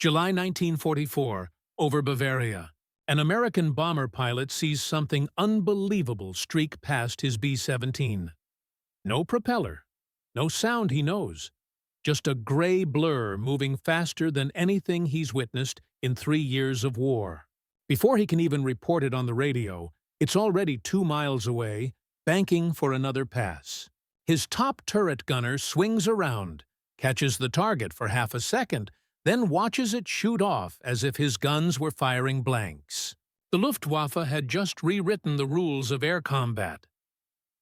July 1944, over Bavaria. An American bomber pilot sees something unbelievable streak past his B-17. No propeller, no sound he knows, just a gray blur moving faster than anything he's witnessed in 3 years of war. Before he can even report it on the radio, it's already 2 miles away, banking for another pass. His top turret gunner swings around, catches the target for half a second, then watches it shoot off as if his guns were firing blanks. The Luftwaffe had just rewritten the rules of air combat.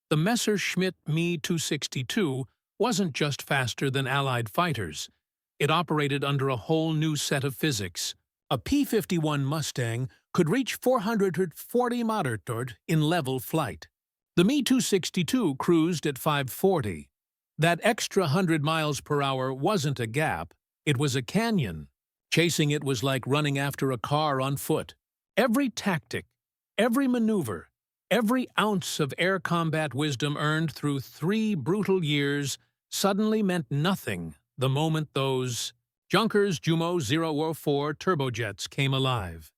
The Messerschmitt Me 262 wasn't just faster than Allied fighters. It operated under a whole new set of physics. A P-51 Mustang could reach 440 mph in level flight. The Me 262 cruised at 540. That extra 100 miles per hour wasn't a gap, it was a canyon. Chasing it was like running after a car on foot. Every tactic, every maneuver, every ounce of air combat wisdom earned through 3 brutal years suddenly meant nothing the moment those Junkers Jumo 004 turbojets came alive.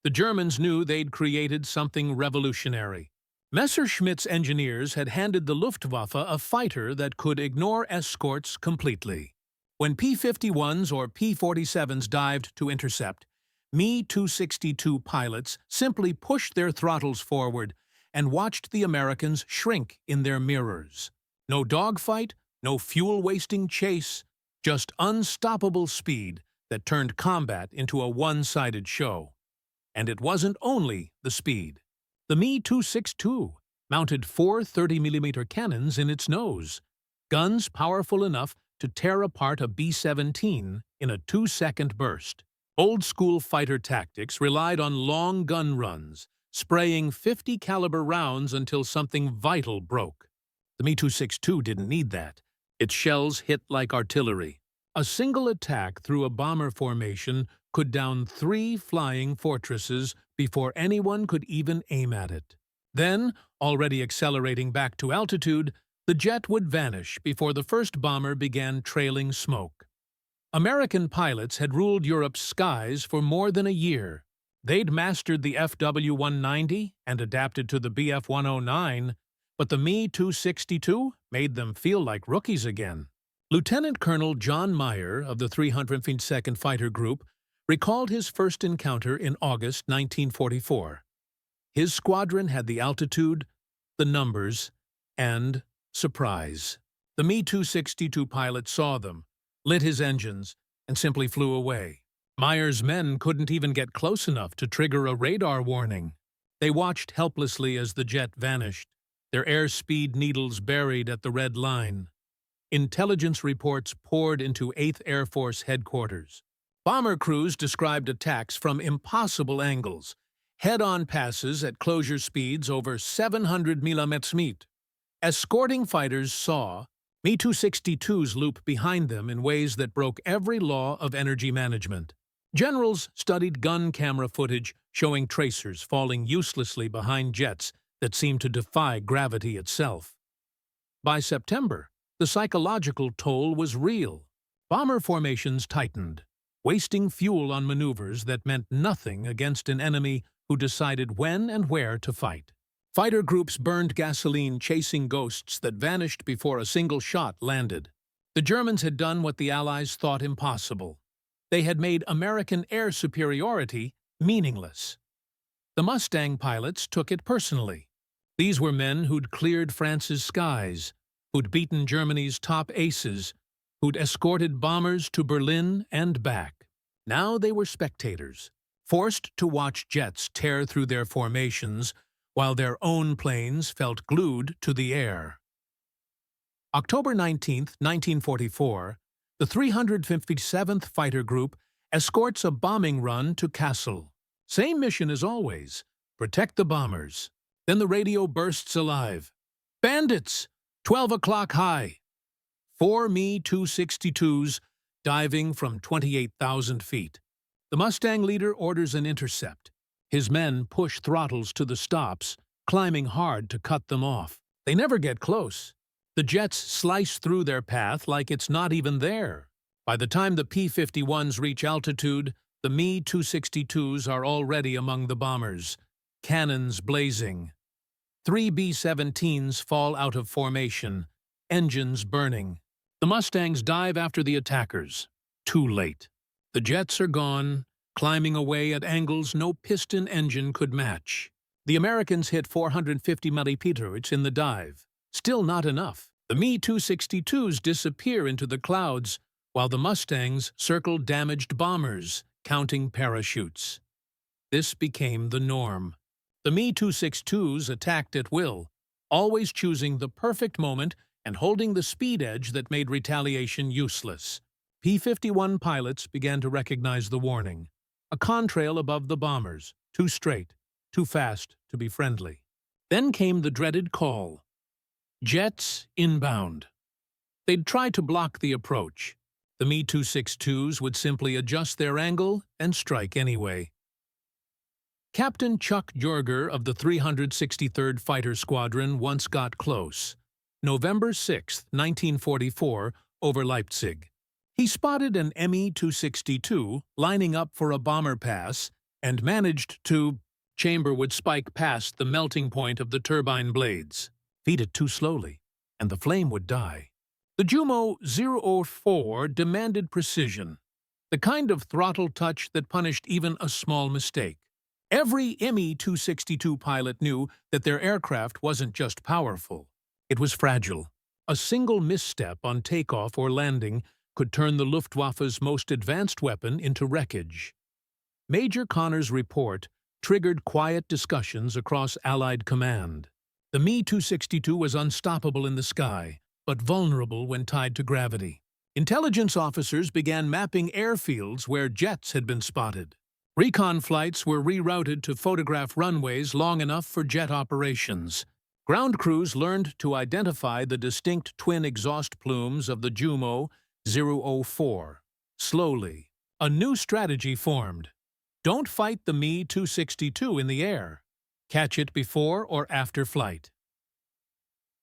The Germans knew they'd created something revolutionary. Messerschmitt's engineers had handed the Luftwaffe a fighter that could ignore escorts completely. When P-51s or P-47s dived to intercept, Me 262 pilots simply pushed their throttles forward and watched the Americans shrink in their mirrors. No dogfight, no fuel-wasting chase, just unstoppable speed that turned combat into a one-sided show. And it wasn't only the speed. The Me 262 mounted 4 30mm cannons in its nose, guns powerful enough to tear apart a B-17 in a 2-second burst. Old-school fighter tactics relied on long gun runs, spraying 50-caliber rounds until something vital broke. The Me 262 didn't need that. Its shells hit like artillery. A single attack through a bomber formation could down 3 flying fortresses before anyone could even aim at it. Then, already accelerating back to altitude, the jet would vanish before the first bomber began trailing smoke. American pilots had ruled Europe's skies for more than a year. They'd mastered the FW-190 and adapted to the Bf-109, but the Me 262 made them feel like rookies again. Lieutenant Colonel John Meyer of the 352nd Fighter Group recalled his first encounter in August 1944. His squadron had the altitude, the numbers, and surprise. The Me 262 pilot saw them, lit his engines, and simply flew away. Meyer's men couldn't even get close enough to trigger a radar warning. They watched helplessly as the jet vanished, their airspeed needles buried at the red line. Intelligence reports poured into 8th Air Force headquarters. Bomber crews described attacks from impossible angles, head-on passes at closure speeds over 700 mm. Escorting fighters saw Me 262s loop behind them in ways that broke every law of energy management. Generals studied gun camera footage showing tracers falling uselessly behind jets that seemed to defy gravity itself. By September, the psychological toll was real. Bomber formations tightened, wasting fuel on maneuvers that meant nothing against an enemy who decided when and where to fight. Fighter groups burned gasoline chasing ghosts that vanished before a single shot landed. The Germans had done what the Allies thought impossible. They had made American air superiority meaningless. The Mustang pilots took it personally. These were men who'd cleared France's skies, who'd beaten Germany's top aces, who'd escorted bombers to Berlin and back. Now they were spectators, forced to watch jets tear through their formations while their own planes felt glued to the air. October 19, 1944, the 357th Fighter Group escorts a bombing run to Kassel. Same mission as always, protect the bombers. Then the radio bursts alive. Bandits! 12 o'clock high. 4 Me 262s diving from 28,000 feet. The Mustang leader orders an intercept. His men push throttles to the stops, climbing hard to cut them off. They never get close. The jets slice through their path like it's not even there. By the time the P-51s reach altitude, the Me-262s are already among the bombers, cannons blazing. 3 B-17s fall out of formation, engines burning. The Mustangs dive after the attackers. Too late. The jets are gone, climbing away at angles no piston engine could match. The Americans hit 450 millimeters in the dive. Still not enough. The Me-262s disappear into the clouds, while the Mustangs circle damaged bombers, counting parachutes. This became the norm. The Me-262s attacked at will, always choosing the perfect moment and holding the speed edge that made retaliation useless. P-51 pilots began to recognize the warning. A contrail above the bombers, too straight, too fast to be friendly. Then came the dreaded call. Jets inbound. They'd try to block the approach. The Me-262s would simply adjust their angle and strike anyway. Captain Chuck Yeager of the 363rd Fighter Squadron once got close. November 6, 1944, over Leipzig. He spotted an Me-262 lining up for a bomber pass and managed to. Chamber would spike past the melting point of the turbine blades. Feed it too slowly, and the flame would die. The Jumo 004 demanded precision, the kind of throttle touch that punished even a small mistake. Every Me-262 pilot knew that their aircraft wasn't just powerful, it was fragile. A single misstep on takeoff or landing could turn the Luftwaffe's most advanced weapon into wreckage. Major Connor's report triggered quiet discussions across Allied command. The Me-262 was unstoppable in the sky, but vulnerable when tied to gravity. Intelligence officers began mapping airfields where jets had been spotted. Recon flights were rerouted to photograph runways long enough for jet operations. Ground crews learned to identify the distinct twin exhaust plumes of the Jumo 004. Slowly, a new strategy formed. Don't fight the Me-262 in the air. Catch it before or after flight.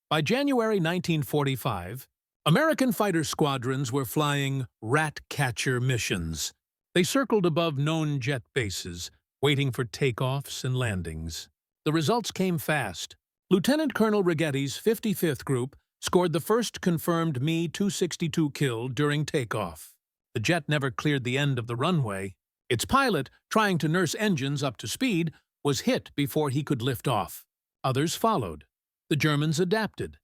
By January 1945, American fighter squadrons were flying rat-catcher missions. They circled above known jet bases, waiting for takeoffs and landings. The results came fast. Lieutenant Colonel Righetti's 55th Group scored the first confirmed Me-262 kill during takeoff. The jet never cleared the end of the runway. Its pilot, trying to nurse engines up to speed, was hit before he could lift off. Others followed. The Germans adapted,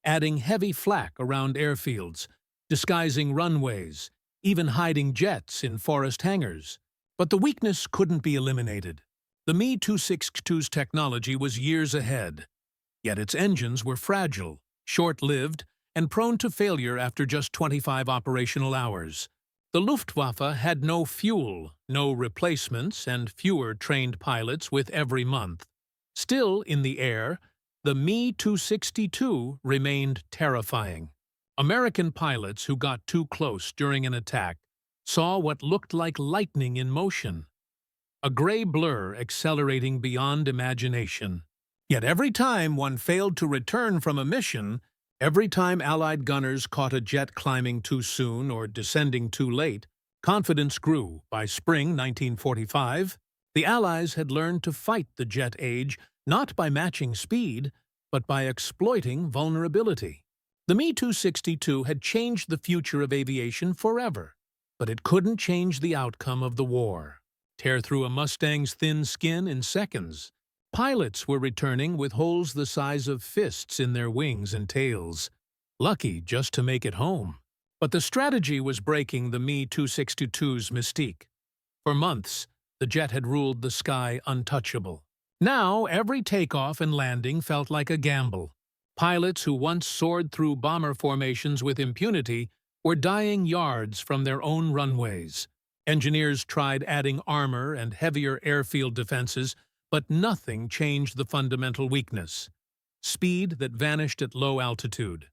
adding heavy flak around airfields, disguising runways, even hiding jets in forest hangars. But the weakness couldn't be eliminated. The Me-262's technology was years ahead, yet its engines were fragile, short-lived, and prone to failure after just 25 operational hours. The Luftwaffe had no fuel, no replacements, and fewer trained pilots with every month. Still in the air, the Me-262 remained terrifying. American pilots who got too close during an attack saw what looked like lightning in motion, a gray blur accelerating beyond imagination. Yet every time one failed to return from a mission, every time Allied gunners caught a jet climbing too soon or descending too late, confidence grew. By spring 1945, the Allies had learned to fight the jet age not by matching speed, but by exploiting vulnerability. The Me-262 had changed the future of aviation forever, but it couldn't change the outcome of the war. Tear through a Mustang's thin skin in seconds. Pilots were returning with holes the size of fists in their wings and tails, lucky just to make it home. But the strategy was breaking the Me-262's mystique. For months, the jet had ruled the sky untouchable. Now, every takeoff and landing felt like a gamble. Pilots who once soared through bomber formations with impunity were dying yards from their own runways. Engineers tried adding armor and heavier airfield defenses, but nothing changed the fundamental weakness: speed that vanished at low altitude.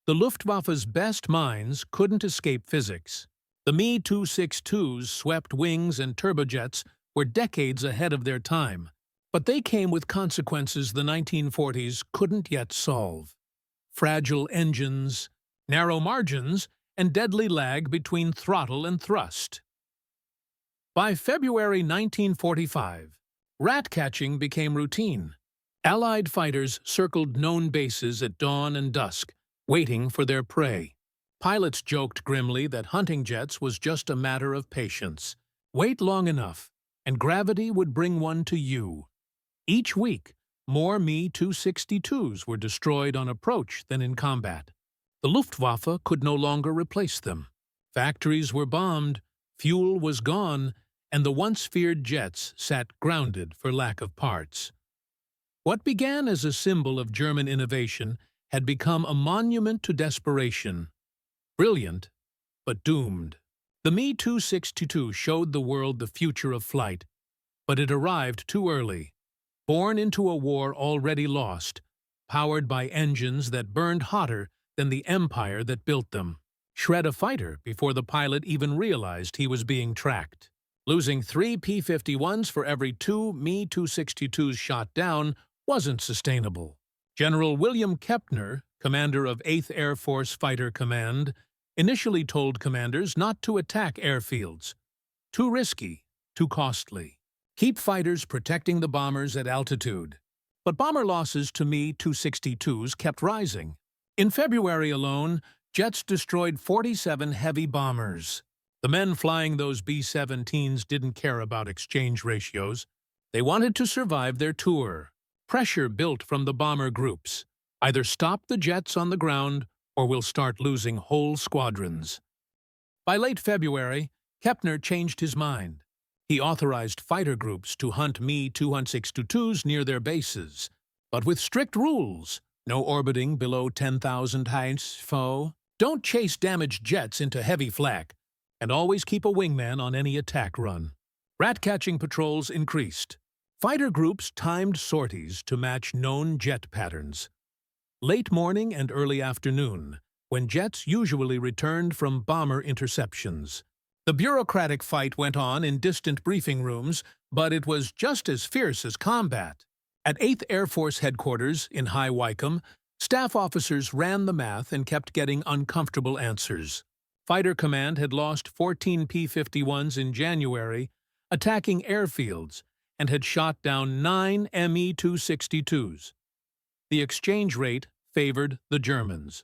The Luftwaffe's best minds couldn't escape physics. The Me-262's swept wings and turbojets were decades ahead of their time, but they came with consequences the 1940s couldn't yet solve. Fragile engines, narrow margins, and deadly lag between throttle and thrust. By February 1945, rat-catching became routine. Allied fighters circled known bases at dawn and dusk, waiting for their prey. Pilots joked grimly that hunting jets was just a matter of patience. Wait long enough, and gravity would bring one to you. Each week, more Me-262s were destroyed on approach than in combat. The Luftwaffe could no longer replace them. Factories were bombed, fuel was gone, and the once feared jets sat grounded for lack of parts. What began as a symbol of German innovation had become a monument to desperation. Brilliant, but doomed. The Me-262 showed the world the future of flight, but it arrived too early. Born into a war already lost, powered by engines that burned hotter than the empire that built them. Shred a fighter before the pilot even realized he was being tracked. Losing 3 P-51s for every 2 Me-262s shot down wasn't sustainable. General William Kepner, commander of 8th Air Force Fighter Command, initially told commanders not to attack airfields. Too risky, too costly. Keep fighters protecting the bombers at altitude. But bomber losses to Me-262s kept rising. In February alone, jets destroyed 47 heavy bombers. The men flying those B-17s didn't care about exchange ratios. They wanted to survive their tour. Pressure built from the bomber groups. Either stop the jets on the ground, or we'll start losing whole squadrons. By late February, Kepner changed his mind. He authorized fighter groups to hunt Me-262s near their bases, but with strict rules. No orbiting below 10,000 heights, foe. Don't chase damaged jets into heavy flak, and always keep a wingman on any attack run. Rat-catching patrols increased. Fighter groups timed sorties to match known jet patterns. Late morning and early afternoon, when jets usually returned from bomber interceptions. The bureaucratic fight went on in distant briefing rooms, but it was just as fierce as combat. At 8th Air Force Headquarters in High Wycombe, staff officers ran the math and kept getting uncomfortable answers. Fighter Command had lost 14 P-51s in January, attacking airfields, and had shot down 9 Me-262s. The exchange rate favored the Germans.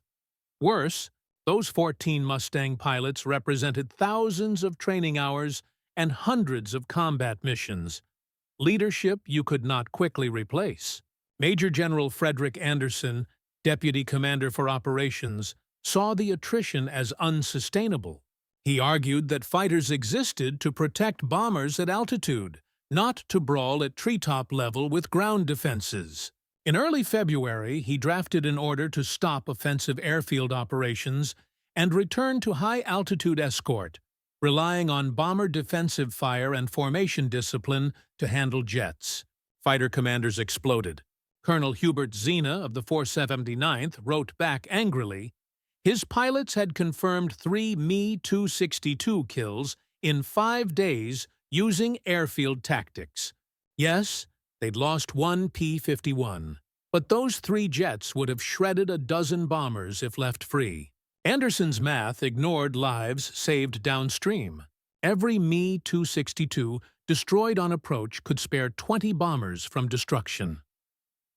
Worse, those 14 Mustang pilots represented thousands of training hours and hundreds of combat missions. Leadership you could not quickly replace. Major General Frederick Anderson, Deputy Commander for Operations, saw the attrition as unsustainable. He argued that fighters existed to protect bombers at altitude, not to brawl at treetop level with ground defenses. In early February, he drafted an order to stop offensive airfield operations and return to high-altitude escort, relying on bomber defensive fire and formation discipline to handle jets. Fighter commanders exploded. Colonel Hubert Zena of the 479th wrote back angrily, his pilots had confirmed 3 Me-262 kills in 5 days using airfield tactics. Yes, they'd lost 1 P-51, but those 3 jets would have shredded a dozen bombers if left free. Anderson's math ignored lives saved downstream. Every Me-262 destroyed on approach could spare 20 bombers from destruction.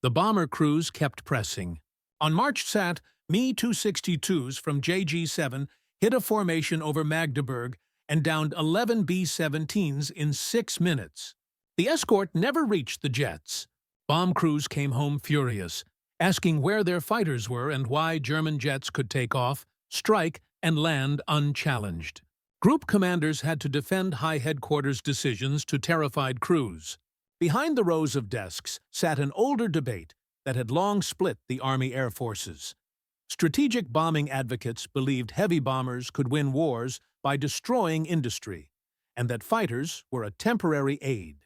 The bomber crews kept pressing. On March SAT, Me-262s from JG-7 hit a formation over Magdeburg and downed 11 B-17s in 6 minutes. The escort never reached the jets. Bomb crews came home furious, asking where their fighters were and why German jets could take off, strike, and land unchallenged. Group commanders had to defend high headquarters decisions to terrified crews. Behind the rows of desks sat an older debate that had long split the Army Air Forces. Strategic bombing advocates believed heavy bombers could win wars by destroying industry, and that fighters were a temporary aid.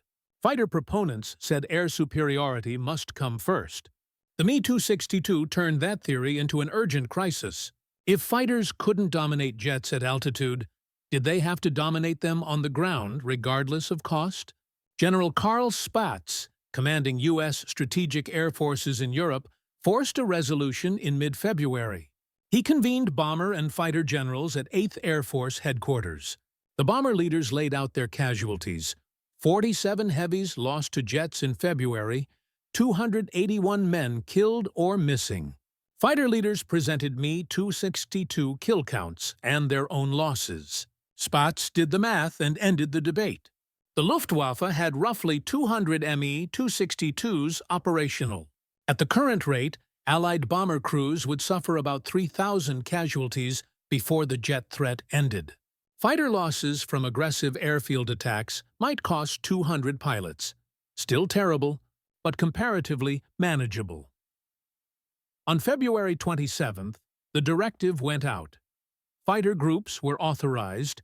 Fighter proponents said air superiority must come first. The Me-262 turned that theory into an urgent crisis. If fighters couldn't dominate jets at altitude, did they have to dominate them on the ground regardless of cost? General Karl Spaatz, commanding U.S. strategic air forces in Europe, forced a resolution in mid-February. He convened bomber and fighter generals at 8th Air Force headquarters. The bomber leaders laid out their casualties. 47 heavies lost to jets in February, 281 men killed or missing. Fighter leaders presented Me 262 kill counts and their own losses. Spaatz did the math and ended the debate. The Luftwaffe had roughly 200 Me 262s operational. At the current rate, Allied bomber crews would suffer about 3,000 casualties before the jet threat ended. Fighter losses from aggressive airfield attacks might cost 200 pilots. Still terrible, but comparatively manageable. On February 27th, the directive went out. Fighter groups were authorized,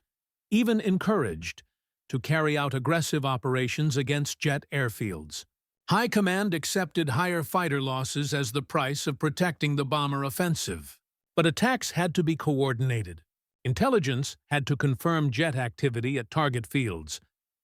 even encouraged, to carry out aggressive operations against jet airfields. High Command accepted higher fighter losses as the price of protecting the bomber offensive. But attacks had to be coordinated. Intelligence had to confirm jet activity at target fields,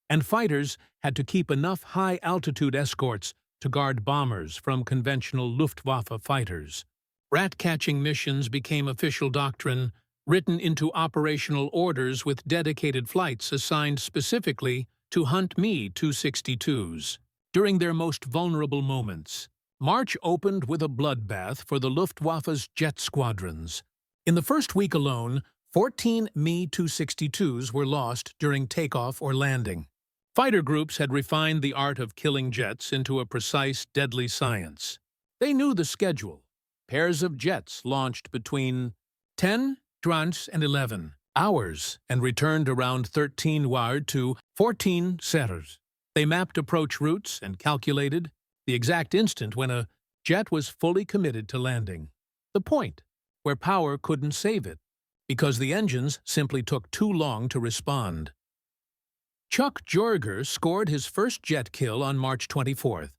and fighters had to keep enough high-altitude escorts to guard bombers from conventional Luftwaffe fighters. Rat-catching missions became official doctrine, written into operational orders with dedicated flights assigned specifically to hunt Me 262s. During their most vulnerable moments, March opened with a bloodbath for the Luftwaffe's jet squadrons. In the first week alone, 14 Me 262s were lost during takeoff or landing. Fighter groups had refined the art of killing jets into a precise, deadly science. They knew the schedule. Pairs of jets launched between 10, 20, and 11 hours and returned around 13 WWII to 14 Ceres. They mapped approach routes and calculated the exact instant when a jet was fully committed to landing. The point where power couldn't save it, because the engines simply took too long to respond. Chuck Yeager scored his first jet kill on March 24th.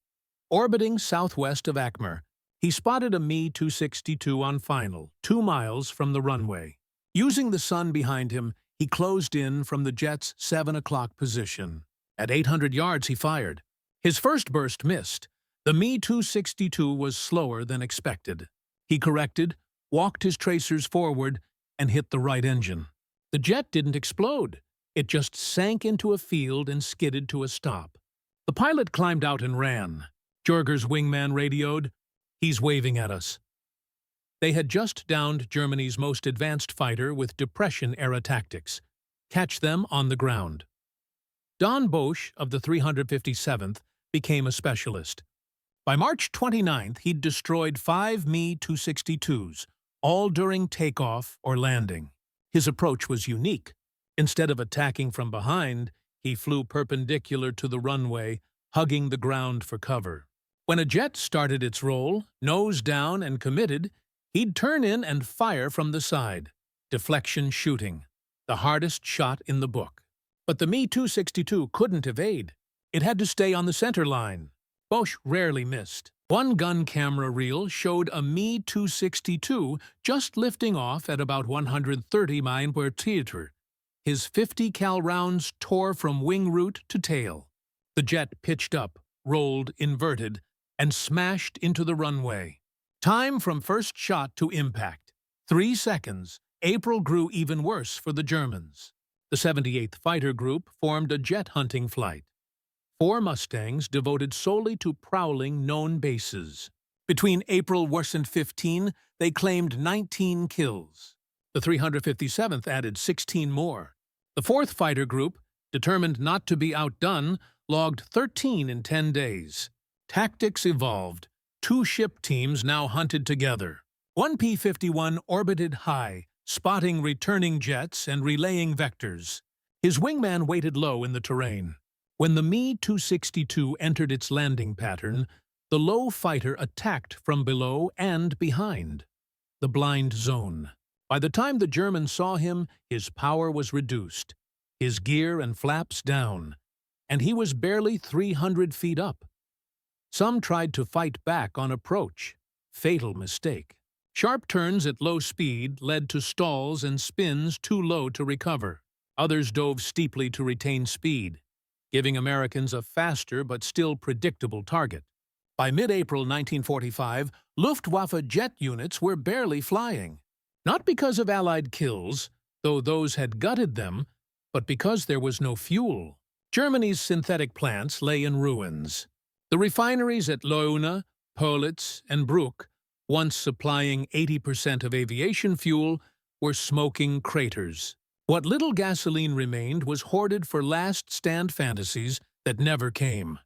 Orbiting southwest of Akmer, he spotted a Me 262 on final, 2 miles from the runway. Using the sun behind him, he closed in from the jet's 7 o'clock position. At 800 yards, he fired. His first burst missed. The Me 262 was slower than expected. He corrected, walked his tracers forward, and hit the right engine. The jet didn't explode. It just sank into a field and skidded to a stop. The pilot climbed out and ran. Yeager's wingman radioed, "He's waving at us." They had just downed Germany's most advanced fighter with Depression-era tactics. Catch them on the ground. Don Bosch of the 357th became a specialist. By March 29th, he'd destroyed 5 Me 262s, all during takeoff or landing. His approach was unique. Instead of attacking from behind, he flew perpendicular to the runway, hugging the ground for cover. When a jet started its roll, nose down and committed, he'd turn in and fire from the side. Deflection shooting, the hardest shot in the book. But the Me 262 couldn't evade. It had to stay on the center line. Bosch rarely missed. One gun camera reel showed a Me 262 just lifting off at about 130 miles per theater. His 50 cal rounds tore from wing root to tail. The jet pitched up, rolled, inverted, and smashed into the runway. Time from first shot to impact. 3 seconds. April grew even worse for the Germans. The 78th Fighter Group formed a jet hunting flight. 4 Mustangs devoted solely to prowling known bases. Between April and 15, they claimed 19 kills. The 357th added 16 more. The 4th Fighter Group, determined not to be outdone, logged 13 in 10 days. Tactics evolved. 2 ship teams now hunted together. 1 P-51 orbited high, spotting returning jets and relaying vectors. His wingman waited low in the terrain. When the Me 262 entered its landing pattern, the low fighter attacked from below and behind. The blind zone. By the time the Germans saw him, his power was reduced, his gear and flaps down, and he was barely 300 feet up. Some tried to fight back on approach. Fatal mistake. Sharp turns at low speed led to stalls and spins too low to recover. Others dove steeply to retain speed, giving Americans a faster but still predictable target. By mid-April 1945, Luftwaffe jet units were barely flying. Not because of Allied kills, though those had gutted them, but because there was no fuel. Germany's synthetic plants lay in ruins. The refineries at Leuna, Politz, and Bruck, once supplying 80% of aviation fuel, were smoking craters. What little gasoline remained was hoarded for last-stand fantasies that never came.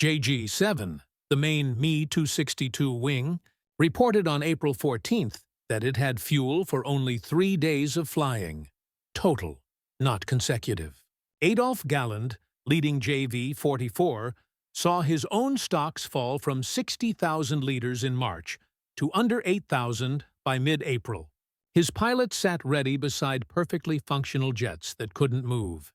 JG-7, the main Me-262 wing, reported on April 14th that it had fuel for only 3 days of flying. Total, not consecutive. Adolf Galland, leading JV-44, saw his own stocks fall from 60,000 liters in March to under 8,000 by mid-April. His pilots sat ready beside perfectly functional jets that couldn't move.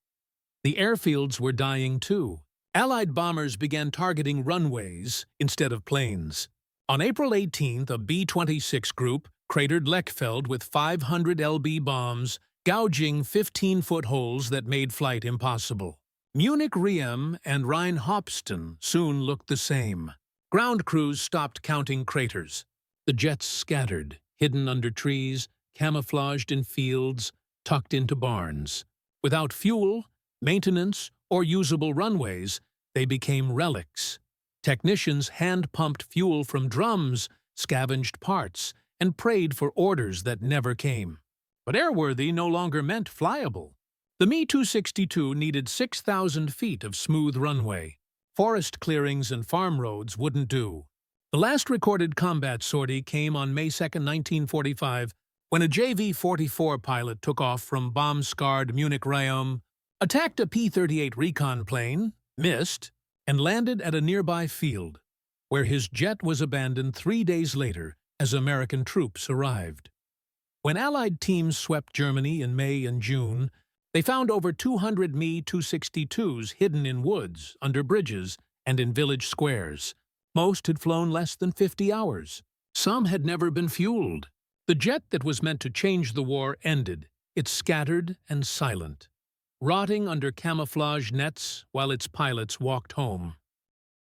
The airfields were dying too. Allied bombers began targeting runways instead of planes. On April 18th, a B-26 group cratered Lechfeld with 500 lb bombs, gouging 15-foot holes that made flight impossible. Munich-Riem and Rhein-Hopsten soon looked the same. Ground crews stopped counting craters. The jets scattered, hidden under trees, camouflaged in fields, tucked into barns. Without fuel, maintenance, or usable runways, they became relics. Technicians hand-pumped fuel from drums, scavenged parts, and prayed for orders that never came. But airworthy no longer meant flyable. The Me-262 needed 6,000 feet of smooth runway. Forest clearings and farm roads wouldn't do. The last recorded combat sortie came on May 2, 1945, when a JV-44 pilot took off from bomb-scarred Munich-Riem, attacked a P-38 recon plane, missed, and landed at a nearby field, where his jet was abandoned 3 days later as American troops arrived. When Allied teams swept Germany in May and June, they found over 200 Me-262s hidden in woods, under bridges, and in village squares. Most had flown less than 50 hours. Some had never been fueled. The jet that was meant to change the war ended. It scattered and silent, rotting under camouflage nets while its pilots walked home.